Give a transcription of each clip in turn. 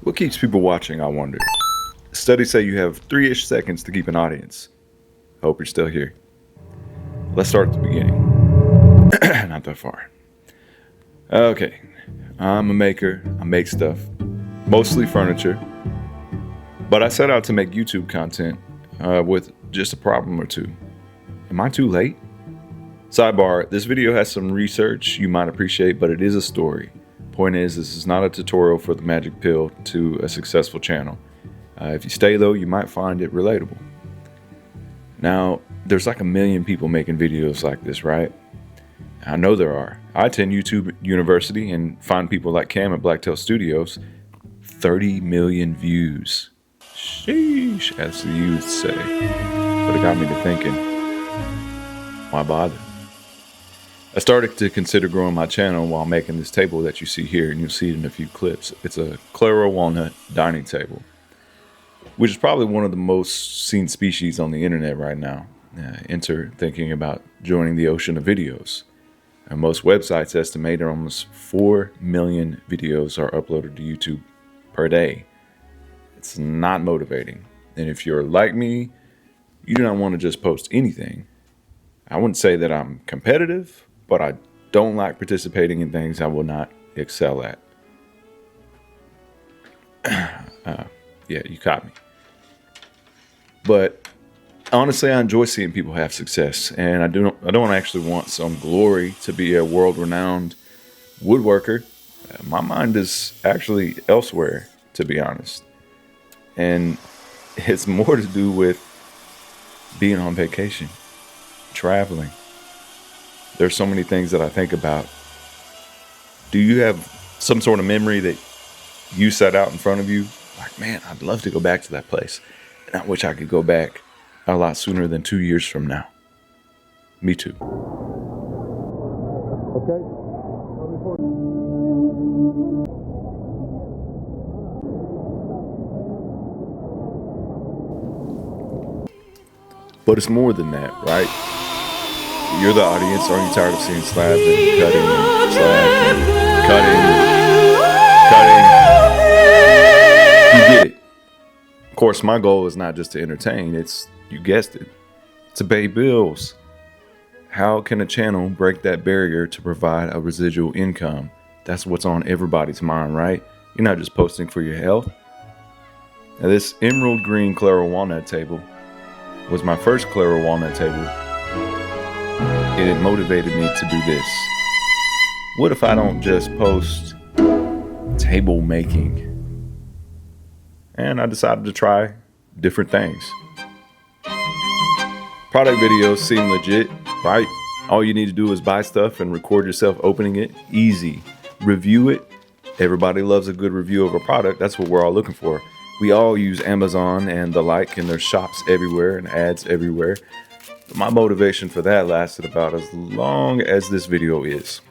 What keeps people watching, I wonder? Studies say you have 3-ish seconds to keep an audience. Hope you're still here. Let's start at the beginning. Not that far. Okay, I'm a maker. I make stuff, mostly furniture. But I set out to make YouTube content with just a problem or two. Am I too late? Sidebar, this video has some research you might appreciate, but it is a story. Point is, this is not a tutorial for the magic pill to a successful channel. If you stay though, you might find it relatable. Now, there's like 1 million people making videos like this, right? I know there are. I attend YouTube University and find people like Cam at Blacktail Studios. 30 million views. Sheesh, as the youth say. But it got me to thinking, why bother? I started to consider growing my channel while making this table that you see here, and you'll see it in a few clips. It's a Claro Walnut dining table, which is probably one of the most seen species on the internet right now. Enter thinking about joining the ocean of videos. Most websites estimate almost 4 million videos are uploaded to YouTube per day. It's not motivating. And if you're like me, you do not want to just post anything. I wouldn't say that I'm competitive, but I don't like participating in things I will not excel at. Yeah, you caught me. But honestly, I enjoy seeing people have success, and I don't actually want some glory to be a world-renowned woodworker. My mind is actually elsewhere, to be honest. And it's more to do with being on vacation, traveling. There's so many things that I think about. Do you have some sort of memory that you set out in front of you? Like, man, I'd love to go back to that place. And I wish I could go back a lot sooner than 2 years from now. Me too. Okay. But it's more than that, right? You're the audience. Aren't you tired of seeing slabs and cutting and slabs and cutting? You get it. Of course, my goal is not just to entertain. It's, you guessed it, to pay bills. How can a channel break that barrier to provide a residual income? That's what's on everybody's mind, right? You're not just posting for your health. Now, this emerald green Claro Walnut table was my first Claro Walnut table. And it motivated me to do this. What if I don't just post table making? And I decided to try different things. Product videos seem legit, right? All you need to do is buy stuff and record yourself opening it. Easy. Review it. Everybody loves a good review of a product. That's what we're all looking for. We all use Amazon and the like, and there's shops everywhere and ads everywhere. My motivation for that lasted about as long as this video is.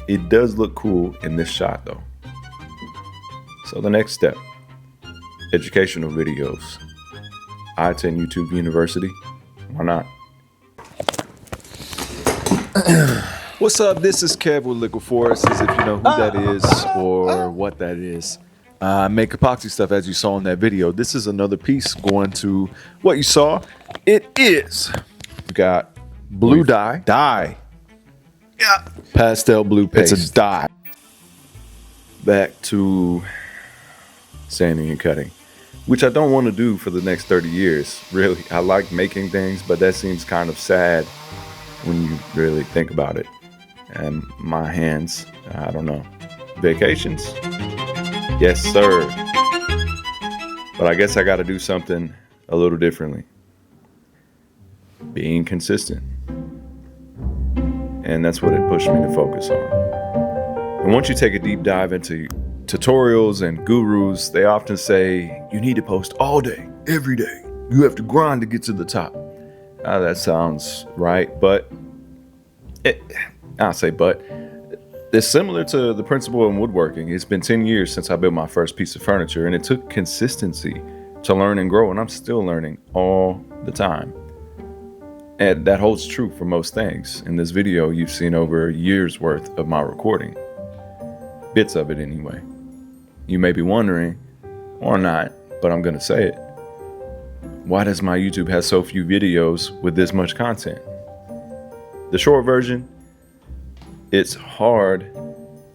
It does look cool in this shot though. So the next step, educational videos. I attend YouTube University. Why not? What's up? This is Kev with Liquid Forest, as if you know who that is or what that is. I make epoxy stuff, as you saw in that video. This is another piece going to what you saw. It is, we got blue dye. Yeah. Pastel blue paste. It's a dye. Back to sanding and cutting, which I don't want to do for the next 30 years. Really, I like making things, but that seems kind of sad when you really think about it. And my hands, I don't know. Vacations? Yes, sir. But I guess I got to do something a little differently. Being consistent. And that's what it pushed me to focus on. And once you take a deep dive into tutorials and gurus, they often say, you need to post all day, every day. You have to grind to get to the top. That sounds right, but it's similar to the principle in woodworking. It's been 10 years since I built my first piece of furniture, and it took consistency to learn and grow, and I'm still learning all the time. And that holds true for most things. In this video, you've seen over a year's worth of my recording. Bits of it anyway. You may be wondering, or not, but I'm going to say it. Why does my YouTube have so few videos with this much content? The short version, it's hard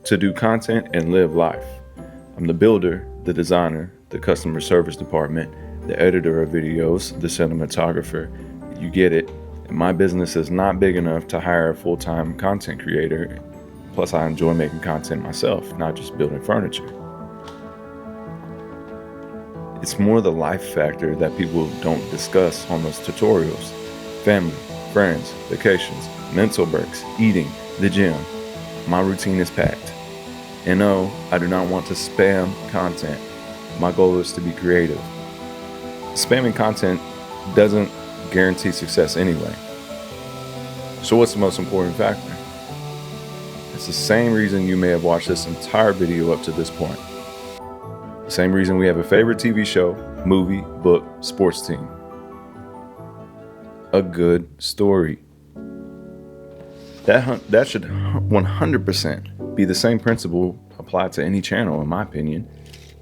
to do content and live life. I'm the builder, the designer, the customer service department, the editor of videos, the cinematographer. You get it. And my business is not big enough to hire a full-time content creator. Plus, I enjoy making content myself, not just building furniture. It's more the life factor that people don't discuss on those tutorials. Family, friends, vacations, mental breaks, eating, the gym. My routine is packed. And no, I do not want to spam content. My goal is to be creative. Spamming content doesn't guarantee success anyway. So what's the most important factor? It's the same reason you may have watched this entire video up to this point. The same reason we have a favorite TV show, movie, book, sports team. A good story. That should 100% be the same principle applied to any channel, in my opinion,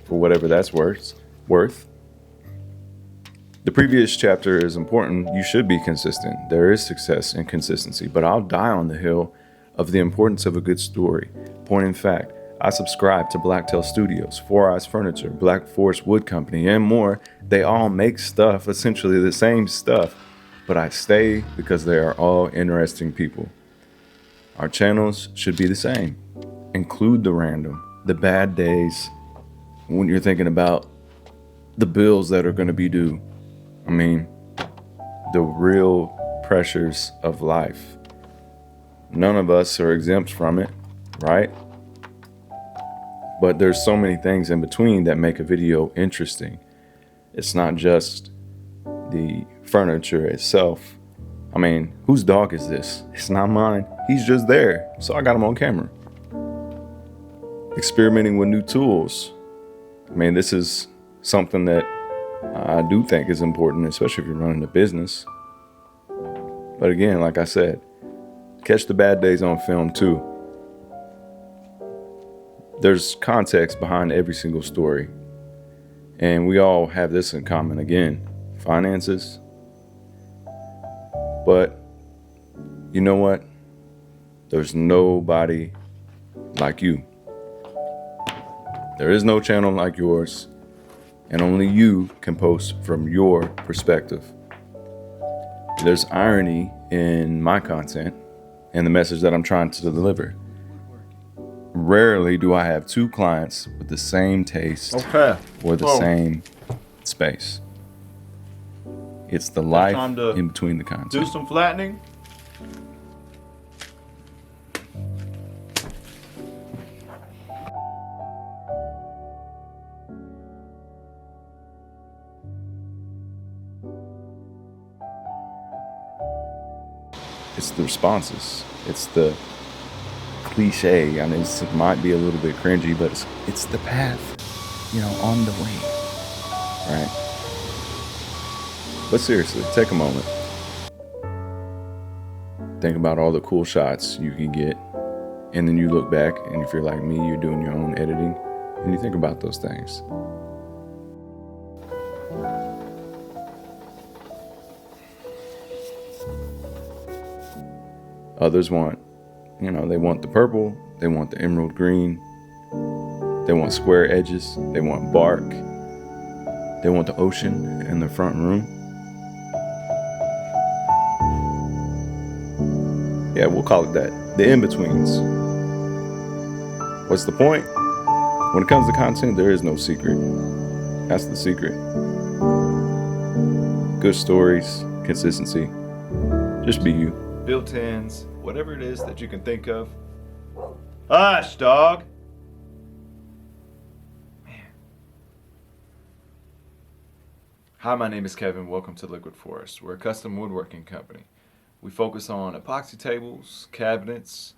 for whatever that's worth. The previous chapter is important. You should be consistent. There is success in consistency, but I'll die on the hill of the importance of a good story. Point in fact, I subscribe to Blacktail Studios, Four Eyes Furniture, Black Forest Wood Company, and more. They all make stuff, essentially the same stuff, but I stay because they are all interesting people. Our channels should be the same. Include the random, the bad days, when you're thinking about the bills that are going to be due. I mean, the real pressures of life. None of us are exempt from it, right? But there's so many things in between that make a video interesting. It's not just the furniture itself. I mean, whose dog is this? It's not mine. He's just there, so I got him on camera. Experimenting with new tools. I mean, this is something that I do think is important, especially if you're running a business. But again, like I said, catch the bad days on film too. There's context behind every single story. And we all have this in common again, finances. But you know what? There's nobody like you. There is no channel like yours, and only you can post from your perspective. There's irony in my content and the message that I'm trying to deliver. Rarely do I have two clients with the same taste or the same space. It's the life in between the content. Do some flattening. It's the responses. It's the cliche. I mean, it might be a little bit cringy, but it's the path, on the way, right? But seriously, take a moment. Think about all the cool shots you can get, and then you look back, and if you're like me, you're doing your own editing, and you think about those things. Others want, they want the purple, they want the emerald green, they want square edges, they want bark, they want the ocean in the front room. Yeah, we'll call it that. The in-betweens. What's the point? When it comes to content, there is no secret. That's the secret. Good stories, consistency. Just be you. Built-ins, whatever it is that you can think of. Hush, dog. Man. Hi, my name is Kevin. Welcome to Liquid Forest. We're a custom woodworking company. We focus on epoxy tables, cabinets,